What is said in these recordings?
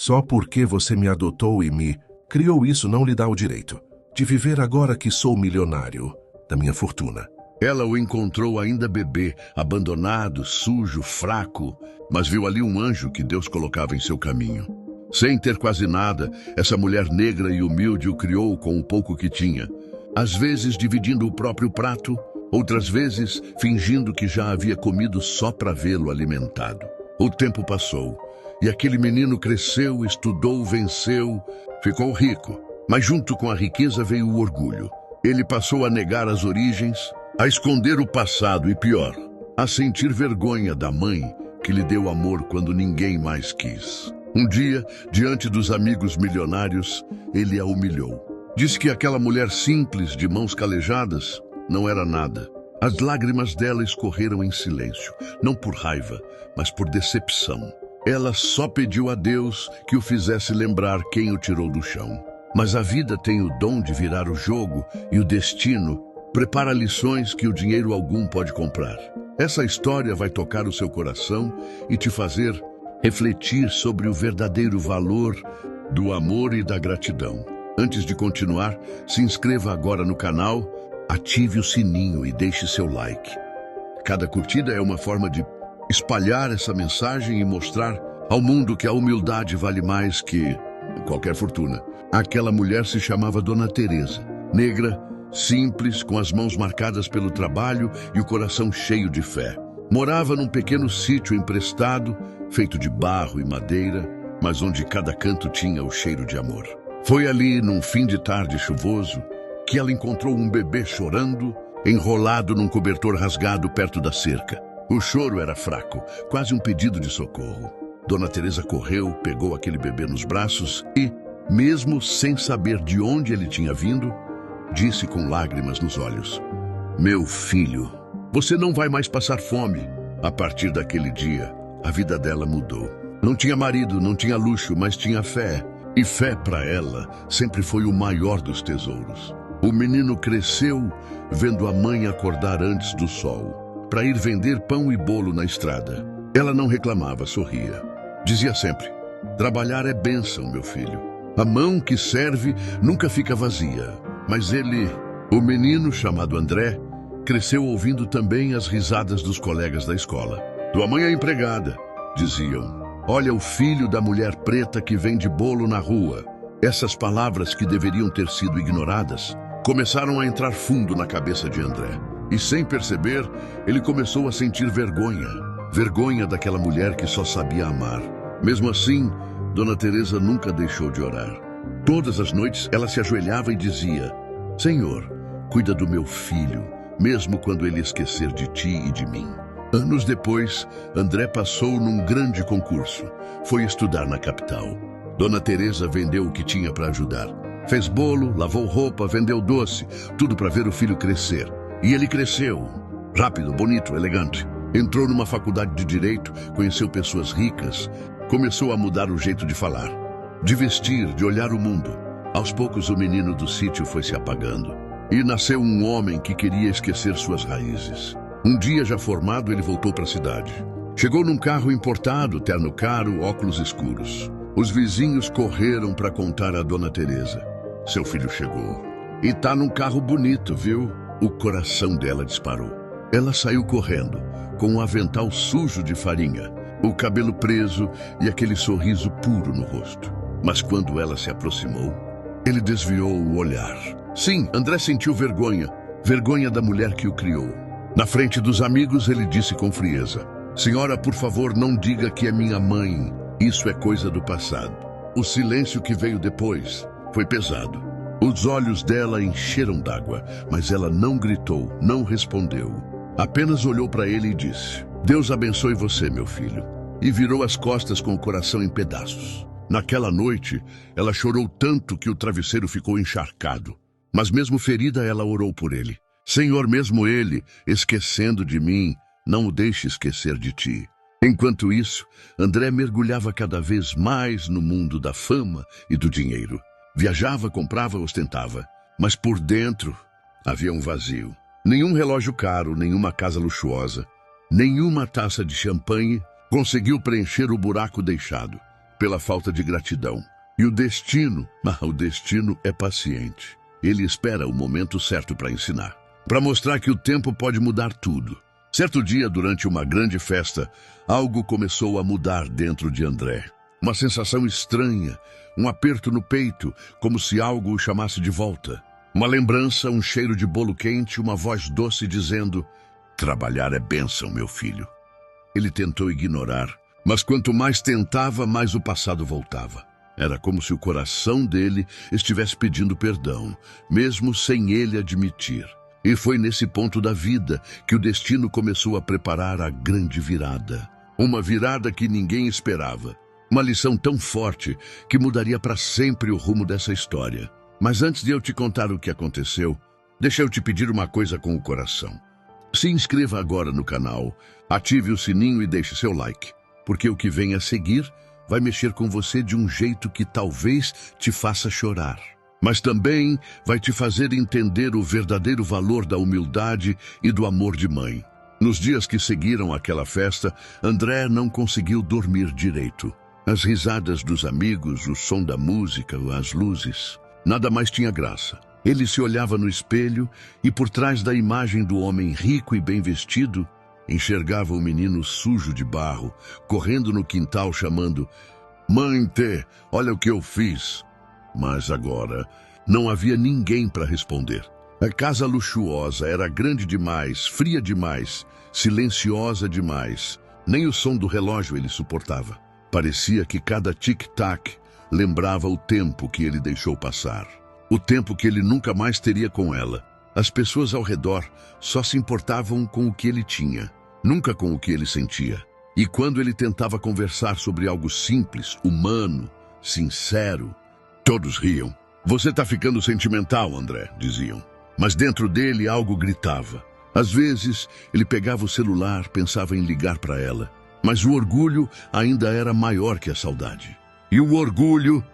Só porque você me adotou e me criou, isso não lhe dá o direito de viver agora que sou milionário da minha fortuna. Ela o encontrou ainda bebê, abandonado, sujo, fraco, mas viu ali um anjo que Deus colocava em seu caminho. Sem ter quase nada, essa mulher negra e humilde o criou com o pouco que tinha, às vezes dividindo o próprio prato, outras vezes fingindo que já havia comido só para vê-lo alimentado. O tempo passou, e aquele menino cresceu, estudou, venceu, ficou rico. Mas junto com a riqueza veio o orgulho. Ele passou a negar as origens, a esconder o passado e, pior, a sentir vergonha da mãe que lhe deu amor quando ninguém mais quis. Um dia, diante dos amigos milionários, ele a humilhou. Disse que aquela mulher simples, de mãos calejadas, não era nada. As lágrimas dela escorreram em silêncio, não por raiva, mas por decepção. Ela só pediu a Deus que o fizesse lembrar quem o tirou do chão. Mas a vida tem o dom de virar o jogo e o destino prepara lições que o dinheiro algum pode comprar. Essa história vai tocar o seu coração e te fazer refletir sobre o verdadeiro valor do amor e da gratidão. Antes de continuar, se inscreva agora no canal, ative o sininho e deixe seu like. Cada curtida é uma forma de espalhar essa mensagem e mostrar ao mundo que a humildade vale mais que qualquer fortuna. Aquela mulher se chamava Dona Teresa, negra, simples, com as mãos marcadas pelo trabalho e o coração cheio de fé. Morava num pequeno sítio emprestado, feito de barro e madeira, mas onde cada canto tinha o cheiro de amor. Foi ali, num fim de tarde chuvoso, que ela encontrou um bebê chorando, enrolado num cobertor rasgado perto da cerca. O choro era fraco, quase um pedido de socorro. Dona Teresa correu, pegou aquele bebê nos braços e, mesmo sem saber de onde ele tinha vindo, disse com lágrimas nos olhos: "Meu filho, você não vai mais passar fome." A partir daquele dia, a vida dela mudou. Não tinha marido, não tinha luxo, mas tinha fé. E fé para ela sempre foi o maior dos tesouros. O menino cresceu vendo a mãe acordar antes do sol, para ir vender pão e bolo na estrada. Ela não reclamava, sorria. Dizia sempre: "Trabalhar é bênção, meu filho. A mão que serve nunca fica vazia." Mas ele, o menino chamado André, cresceu ouvindo também as risadas dos colegas da escola. "Tua mãe é empregada", diziam. "Olha o filho da mulher preta que vende bolo na rua." Essas palavras, que deveriam ter sido ignoradas, começaram a entrar fundo na cabeça de André. E sem perceber, ele começou a sentir vergonha. Vergonha daquela mulher que só sabia amar. Mesmo assim, Dona Teresa nunca deixou de orar. Todas as noites ela se ajoelhava e dizia: "Senhor, cuida do meu filho, mesmo quando ele esquecer de ti e de mim." Anos depois, André passou num grande concurso. Foi estudar na capital. Dona Teresa vendeu o que tinha para ajudar. Fez bolo, lavou roupa, vendeu doce, tudo para ver o filho crescer. E ele cresceu. Rápido, bonito, elegante. Entrou numa faculdade de direito, conheceu pessoas ricas, começou a mudar o jeito de falar, de vestir, de olhar o mundo. Aos poucos o menino do sítio foi se apagando. E nasceu um homem que queria esquecer suas raízes. Um dia já formado, ele voltou para a cidade. Chegou num carro importado, terno caro, óculos escuros. Os vizinhos correram para contar a Dona Teresa: "Seu filho chegou. E tá num carro bonito, viu?" O coração dela disparou. Ela saiu correndo, com um avental sujo de farinha, o cabelo preso e aquele sorriso puro no rosto. Mas quando ela se aproximou, ele desviou o olhar. Sim, André sentiu vergonha, vergonha da mulher que o criou. Na frente dos amigos, ele disse com frieza: "Senhora, por favor, não diga que é minha mãe. Isso é coisa do passado." O silêncio que veio depois foi pesado. Os olhos dela encheram d'água, mas ela não gritou, não respondeu. Apenas olhou para ele e disse: "Deus abençoe você, meu filho." E virou as costas com o coração em pedaços. Naquela noite, ela chorou tanto que o travesseiro ficou encharcado. Mas mesmo ferida, ela orou por ele: "Senhor, mesmo ele, esquecendo de mim, não o deixe esquecer de ti." Enquanto isso, André mergulhava cada vez mais no mundo da fama e do dinheiro. Viajava, comprava, ostentava. Mas por dentro havia um vazio. Nenhum relógio caro, nenhuma casa luxuosa, nenhuma taça de champanhe conseguiu preencher o buraco deixado. pela falta de gratidão. E o destino é paciente. Ele espera o momento certo para ensinar, para mostrar que o tempo pode mudar tudo. Certo dia, durante uma grande festa, algo começou a mudar dentro de André. Uma sensação estranha, um aperto no peito, como se algo o chamasse de volta. Uma lembrança, um cheiro de bolo quente, uma voz doce dizendo: "Trabalhar é bênção, meu filho." Ele tentou ignorar, mas quanto mais tentava, mais o passado voltava. Era como se o coração dele estivesse pedindo perdão, mesmo sem ele admitir. E foi nesse ponto da vida que o destino começou a preparar a grande virada. Uma virada que ninguém esperava. Uma lição tão forte que mudaria para sempre o rumo dessa história. Mas antes de eu te contar o que aconteceu, deixa eu te pedir uma coisa com o coração. Se inscreva agora no canal, ative o sininho e deixe seu like, porque o que vem a seguir vai mexer com você de um jeito que talvez te faça chorar. Mas também vai te fazer entender o verdadeiro valor da humildade e do amor de mãe. Nos dias que seguiram aquela festa, André não conseguiu dormir direito. As risadas dos amigos, o som da música, as luzes, nada mais tinha graça. Ele se olhava no espelho e, por trás da imagem do homem rico e bem vestido, enxergava o menino sujo de barro, correndo no quintal chamando: "Mãe T, olha o que eu fiz." Mas agora não havia ninguém para responder. A casa luxuosa era grande demais, fria demais, silenciosa demais. Nem o som do relógio ele suportava. Parecia que cada tic-tac lembrava o tempo que ele deixou passar. O tempo que ele nunca mais teria com ela. As pessoas ao redor só se importavam com o que ele tinha, nunca com o que ele sentia. E quando ele tentava conversar sobre algo simples, humano, sincero, todos riam. "Você tá ficando sentimental, André", diziam. Mas dentro dele algo gritava. Às vezes, ele pegava o celular, pensava em ligar para ela. Mas o orgulho ainda era maior que a saudade. E o orgulho,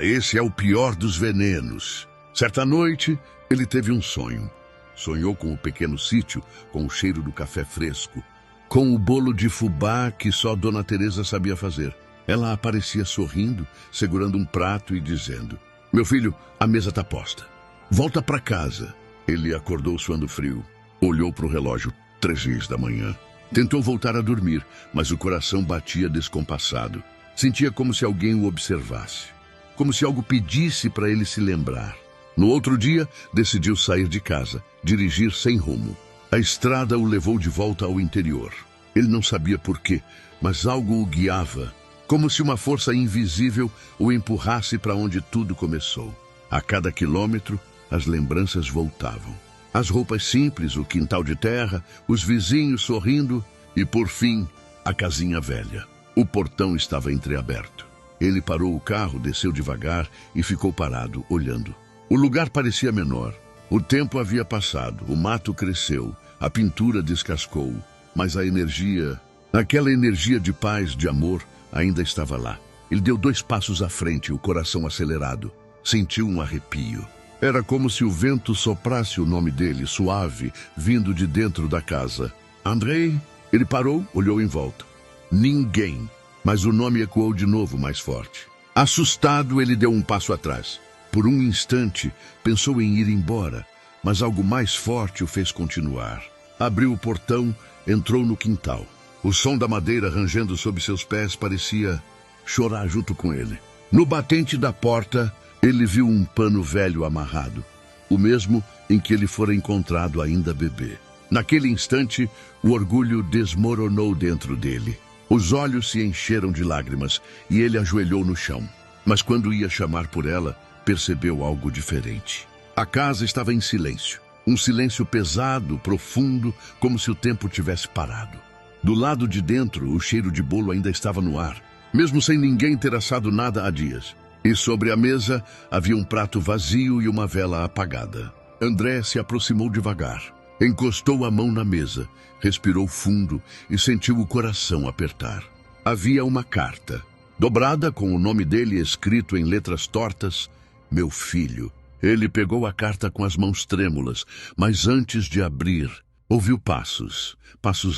esse é o pior dos venenos. Certa noite, ele teve um sonho. Sonhou com o pequeno sítio, com o cheiro do café fresco, com o bolo de fubá que só Dona Teresa sabia fazer. Ela aparecia sorrindo, segurando um prato e dizendo: "Meu filho, a mesa está posta. Volta para casa." Ele acordou suando frio. Olhou para o relógio, 3 da manhã. Tentou voltar a dormir, mas o coração batia descompassado. Sentia como se alguém o observasse. Como se algo pedisse para ele se lembrar. No outro dia, decidiu sair de casa, dirigir sem rumo. A estrada o levou de volta ao interior. Ele não sabia por quê, mas algo o guiava. Como se uma força invisível o empurrasse para onde tudo começou. A cada quilômetro, as lembranças voltavam. As roupas simples, o quintal de terra, os vizinhos sorrindo e, por fim, a casinha velha. O portão estava entreaberto. Ele parou o carro, desceu devagar e ficou parado, olhando. O lugar parecia menor. O tempo havia passado, o mato cresceu, a pintura descascou, mas a energia, aquela energia de paz, de amor, ainda estava lá. Ele deu 2 passos à frente, o coração acelerado. Sentiu um arrepio. Era como se o vento soprasse o nome dele, suave, vindo de dentro da casa. "André?" Ele parou, olhou em volta. Ninguém. Mas o nome ecoou de novo mais forte. Assustado, ele deu um passo atrás. Por um instante, pensou em ir embora, mas algo mais forte o fez continuar. Abriu o portão, entrou no quintal. O som da madeira rangendo sob seus pés parecia chorar junto com ele. No batente da porta, ele viu um pano velho amarrado, o mesmo em que ele fora encontrado ainda bebê. Naquele instante, o orgulho desmoronou dentro dele. Os olhos se encheram de lágrimas e ele ajoelhou no chão. Mas quando ia chamar por ela, percebeu algo diferente. A casa estava em silêncio. Um silêncio pesado, profundo, como se o tempo tivesse parado. Do lado de dentro, o cheiro de bolo ainda estava no ar, mesmo sem ninguém ter assado nada há dias. E sobre a mesa havia um prato vazio e uma vela apagada. André se aproximou devagar, encostou a mão na mesa, respirou fundo e sentiu o coração apertar. Havia uma carta, dobrada com o nome dele escrito em letras tortas: "Meu filho." Ele pegou a carta com as mãos trêmulas, mas antes de abrir, ouviu passos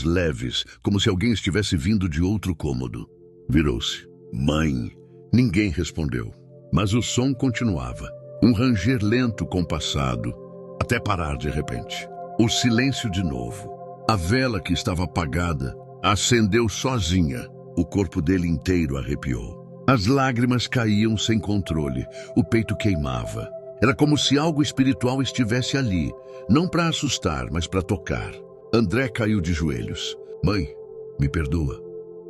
leves, como se alguém estivesse vindo de outro cômodo. Virou-se. "Mãe." Ninguém respondeu, mas o som continuava. Um ranger lento, compassado, até parar de repente. O silêncio de novo. A vela que estava apagada acendeu sozinha. O corpo dele inteiro arrepiou. As lágrimas caíam sem controle. O peito queimava. Era como se algo espiritual estivesse ali, não para assustar, mas para tocar. André caiu de joelhos. Mãe, me perdoa,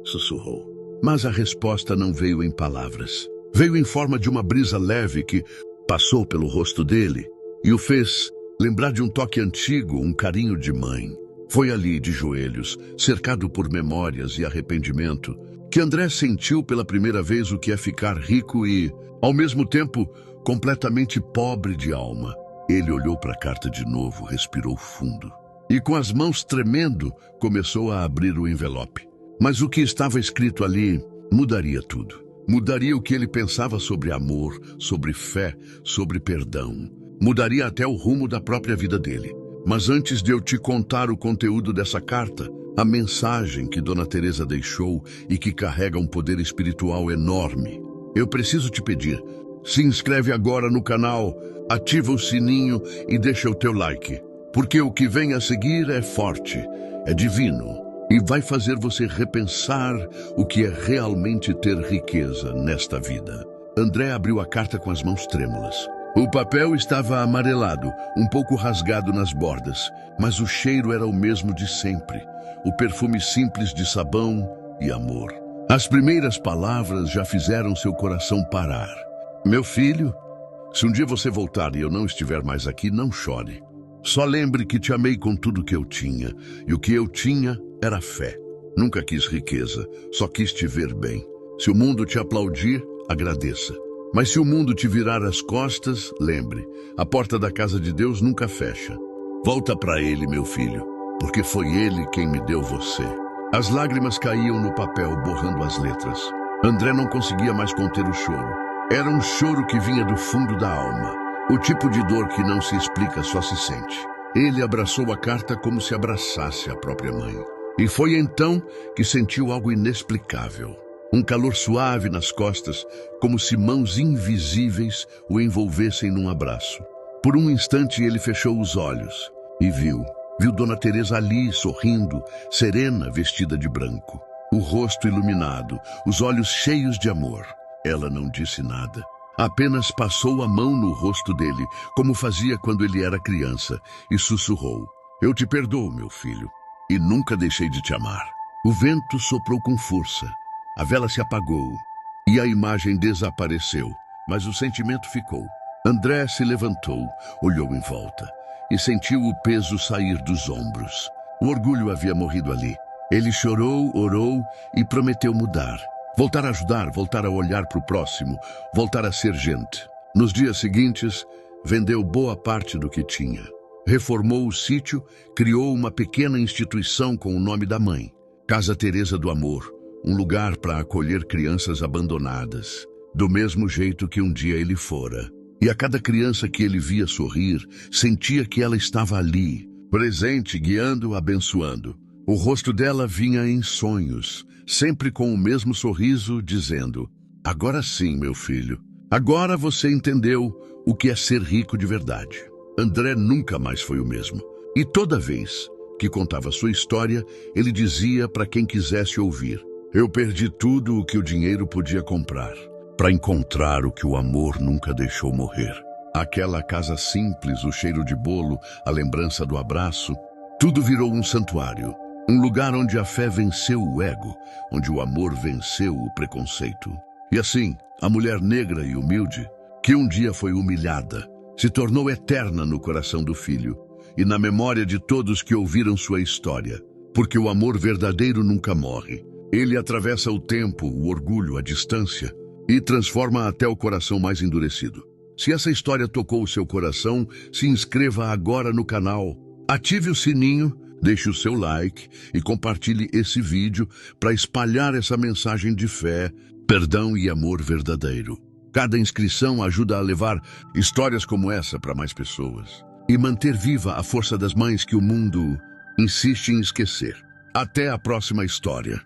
sussurrou. Mas a resposta não veio em palavras. Veio em forma de uma brisa leve que passou pelo rosto dele e o fez lembrar de um toque antigo, um carinho de mãe. Foi ali, de joelhos, cercado por memórias e arrependimento, que André sentiu pela primeira vez o que é ficar rico e, ao mesmo tempo, completamente pobre de alma. Ele olhou para a carta de novo, respirou fundo e, com as mãos tremendo, começou a abrir o envelope. Mas o que estava escrito ali mudaria tudo. Mudaria o que ele pensava sobre amor, sobre fé, sobre perdão. Mudaria até o rumo da própria vida dele. Mas antes de eu te contar o conteúdo dessa carta, a mensagem que Dona Teresa deixou e que carrega um poder espiritual enorme, eu preciso te pedir, se inscreve agora no canal, ativa o sininho e deixa o teu like, porque o que vem a seguir é forte, é divino e vai fazer você repensar o que é realmente ter riqueza nesta vida. André abriu a carta com as mãos trêmulas. O papel estava amarelado, um pouco rasgado nas bordas, mas o cheiro era o mesmo de sempre, o perfume simples de sabão e amor. As primeiras palavras já fizeram seu coração parar. Meu filho, se um dia você voltar e eu não estiver mais aqui, não chore. Só lembre que te amei com tudo que eu tinha, e o que eu tinha era fé. Nunca quis riqueza, só quis te ver bem. Se o mundo te aplaudir, agradeça. Mas se o mundo te virar as costas, lembre, a porta da casa de Deus nunca fecha. Volta para Ele, meu filho, porque foi Ele quem me deu você. As lágrimas caíam no papel, borrando as letras. André não conseguia mais conter o choro. Era um choro que vinha do fundo da alma. O tipo de dor que não se explica, só se sente. Ele abraçou a carta como se abraçasse a própria mãe. E foi então que sentiu algo inexplicável. Um calor suave nas costas, como se mãos invisíveis o envolvessem num abraço. Por um instante ele fechou os olhos e viu Dona Teresa ali, sorrindo, serena, vestida de branco. O rosto iluminado, os olhos cheios de amor. Ela não disse nada. Apenas passou a mão no rosto dele, como fazia quando ele era criança, e sussurrou: Eu te perdoo, meu filho, e nunca deixei de te amar. O vento soprou com força. A vela se apagou e a imagem desapareceu, mas o sentimento ficou. André se levantou, olhou em volta e sentiu o peso sair dos ombros. O orgulho havia morrido ali. Ele chorou, orou e prometeu mudar. Voltar a ajudar, voltar a olhar para o próximo, voltar a ser gente. Nos dias seguintes, vendeu boa parte do que tinha. Reformou o sítio, criou uma pequena instituição com o nome da mãe, Casa Teresa do Amor, um lugar para acolher crianças abandonadas, do mesmo jeito que um dia ele fora. E a cada criança que ele via sorrir, sentia que ela estava ali, presente, guiando, abençoando. O rosto dela vinha em sonhos, sempre com o mesmo sorriso, dizendo: Agora sim, meu filho, agora você entendeu o que é ser rico de verdade. André nunca mais foi o mesmo. E toda vez que contava sua história, ele dizia para quem quisesse ouvir: Eu perdi tudo o que o dinheiro podia comprar, para encontrar o que o amor nunca deixou morrer. Aquela casa simples, o cheiro de bolo, a lembrança do abraço, tudo virou um santuário. Um lugar onde a fé venceu o ego, onde o amor venceu o preconceito. E assim, a mulher negra e humilde, que um dia foi humilhada, se tornou eterna no coração do filho e na memória de todos que ouviram sua história, porque o amor verdadeiro nunca morre. Ele atravessa o tempo, o orgulho, a distância e transforma até o coração mais endurecido. Se essa história tocou o seu coração, se inscreva agora no canal, ative o sininho, deixe o seu like e compartilhe esse vídeo para espalhar essa mensagem de fé, perdão e amor verdadeiro. Cada inscrição ajuda a levar histórias como essa para mais pessoas e manter viva a força das mães que o mundo insiste em esquecer. Até a próxima história.